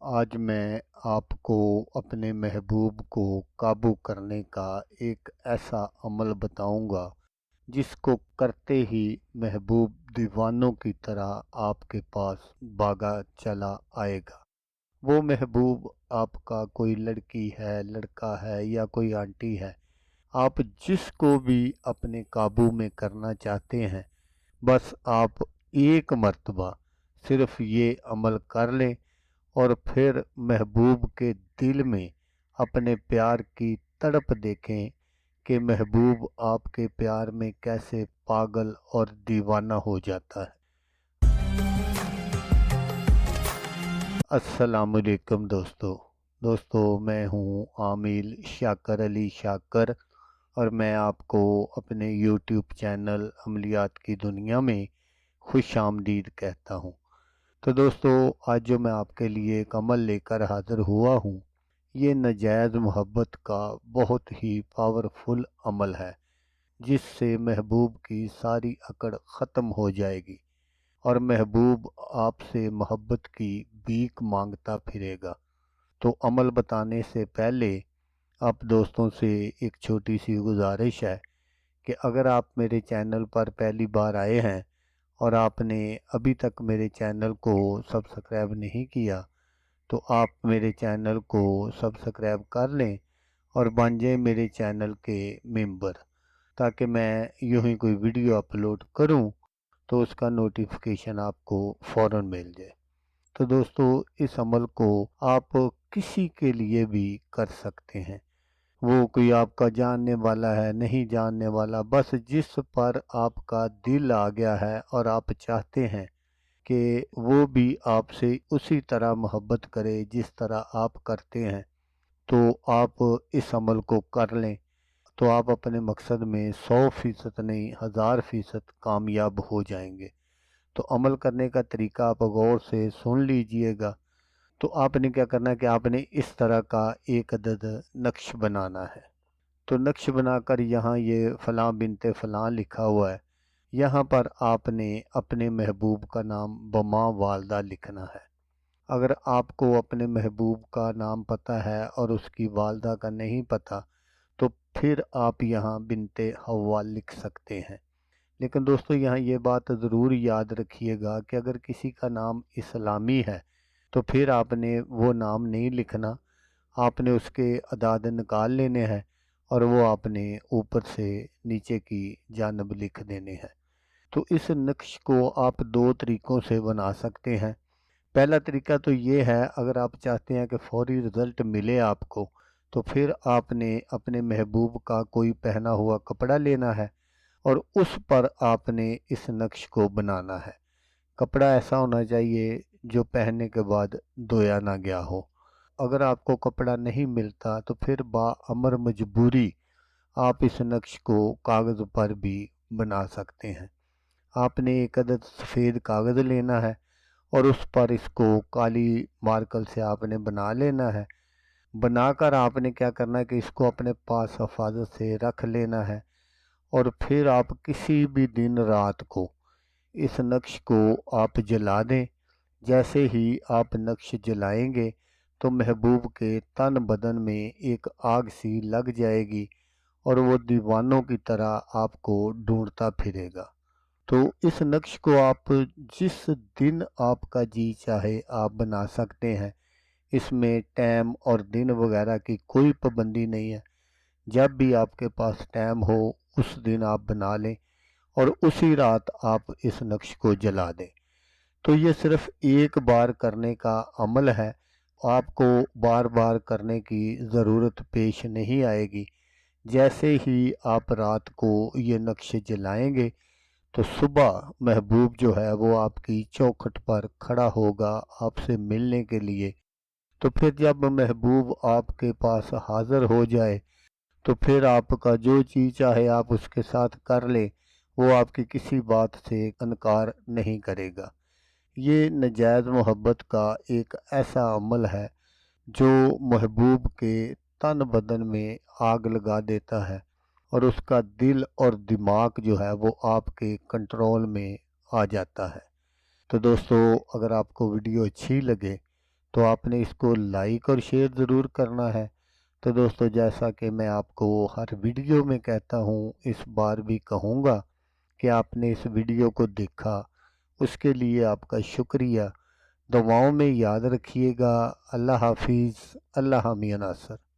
आज मैं आपको अपने महबूब को काबू करने का एक ऐसा अमल बताऊंगा जिसको करते ही महबूब दीवानों की तरह आपके पास भागा चला आएगा। वो महबूब आपका कोई लड़की है, लड़का है या कोई आंटी है, आप जिसको भी अपने काबू में करना चाहते हैं, बस आप एक मर्तबा सिर्फ ये अमल कर लें और फिर महबूब के दिल में अपने प्यार की तड़प देखें कि महबूब आपके प्यार में कैसे पागल और दीवाना हो जाता है। अस्सलामुअलैकुम दोस्तों, मैं हूँ आमिल शाकर अली शाकर और मैं आपको अपने यूट्यूब चैनल अमलियात की दुनिया में खुश आमदीद कहता हूँ। तो दोस्तों, आज जो मैं आपके लिए एक अमल लेकर हाज़िर हुआ हूँ, ये नाजायज़ मोहब्बत का बहुत ही पावरफुल अमल है जिससे महबूब की सारी अकड़ ख़त्म हो जाएगी और महबूब आपसे मोहब्बत की भीख मांगता फिरेगा। तो अमल बताने से पहले आप दोस्तों से एक छोटी सी गुजारिश है कि अगर आप मेरे चैनल पर पहली बार आए हैं और आपने अभी तक मेरे चैनल को सब्सक्राइब नहीं किया, तो आप मेरे चैनल को सब्सक्राइब कर लें और बन जाए मेरे चैनल के मेंबर, ताकि मैं यूं ही कोई वीडियो अपलोड करूं तो उसका नोटिफिकेशन आपको फ़ौरन मिल जाए। तो दोस्तों, इस अमल को आप किसी के लिए भी कर सकते हैं। वो कोई आपका जानने वाला है, नहीं जानने वाला, बस जिस पर आपका दिल आ गया है और आप चाहते हैं कि वो भी आपसे उसी तरह मोहब्बत करे जिस तरह आप करते हैं, तो आप इस अमल को कर लें तो आप अपने मकसद में 100% नहीं 1000% कामयाब हो जाएंगे। तो अमल करने का तरीका आप गौर से सुन लीजिएगा। तो आपने क्या करना है कि आपने इस तरह का एक अदद नक्श बनाना है। तो नक्श बनाकर यहाँ ये फ़लाँ बिनते फ़लाँ लिखा हुआ है, यहाँ पर आपने अपने महबूब का नाम बमा वालदा लिखना है। अगर आपको अपने महबूब का नाम पता है और उसकी वालदा का नहीं पता, तो फिर आप यहाँ बिनते हवा लिख सकते हैं। लेकिन दोस्तों, यहाँ ये बात ज़रूर याद रखिएगा कि अगर किसी का नाम इस्लामी है तो फिर आपने वो नाम नहीं लिखना, आपने उसके अदाद निकाल लेने हैं और वो आपने ऊपर से नीचे की जानब लिख देने हैं। तो इस नक्श को आप दो तरीक़ों से बना सकते हैं। पहला तरीका तो ये है, अगर आप चाहते हैं कि फ़ौरी रिज़ल्ट मिले आपको, तो फिर आपने अपने महबूब का कोई पहना हुआ कपड़ा लेना है और उस पर आपने इस नक्श को बनाना है। कपड़ा ऐसा होना चाहिए जो पहनने के बाद धोया ना गया हो। अगर आपको कपड़ा नहीं मिलता तो फिर बाअमर मजबूरी आप इस नक्श को कागज़ पर भी बना सकते हैं। आपने एक अदद सफ़ेद कागज़ लेना है और उस पर इसको काली मार्कर से आपने बना लेना है। बनाकर आपने क्या करना है कि इसको अपने पास हिफाजत से रख लेना है और फिर आप किसी भी दिन रात को इस नक्श को आप जला दें। जैसे ही आप नक्श जलाएंगे तो महबूब के तन बदन में एक आग सी लग जाएगी और वो दीवानों की तरह आपको ढूंढता फिरेगा। तो इस नक्श को आप जिस दिन आपका जी चाहे आप बना सकते हैं। इसमें टाइम और दिन वगैरह की कोई पाबंदी नहीं है। जब भी आपके पास टाइम हो उस दिन आप बना लें और उसी रात आप इस नक्श को जला दें। तो ये सिर्फ एक बार करने का अमल है, आपको बार बार करने की ज़रूरत पेश नहीं आएगी। जैसे ही आप रात को ये नक्श जलाएंगे तो सुबह महबूब जो है वो आपकी चौखट पर खड़ा होगा आपसे मिलने के लिए। तो फिर जब महबूब आपके पास हाज़िर हो जाए तो फिर आपका जो चीज़ चाहे आप उसके साथ कर लें, वो आपकी किसी बात से इनकार नहीं करेगा। ये नाजायज़ मोहब्बत का एक ऐसा अमल है जो महबूब के तन बदन में आग लगा देता है और उसका दिल और दिमाग जो है वो आपके कंट्रोल में आ जाता है। तो दोस्तों, अगर आपको वीडियो अच्छी लगे تو آپ نے اس کو لائک اور شیئر ضرور کرنا ہے۔ تو دوستو، جیسا کہ میں آپ کو ہر ویڈیو میں کہتا ہوں، اس بار بھی کہوں گا کہ آپ نے اس ویڈیو کو دیکھا، اس کے لیے آپ کا شکریہ۔ دعاؤں میں یاد رکھیے گا۔ اللہ حافظ۔ اللہ حامی ناصر۔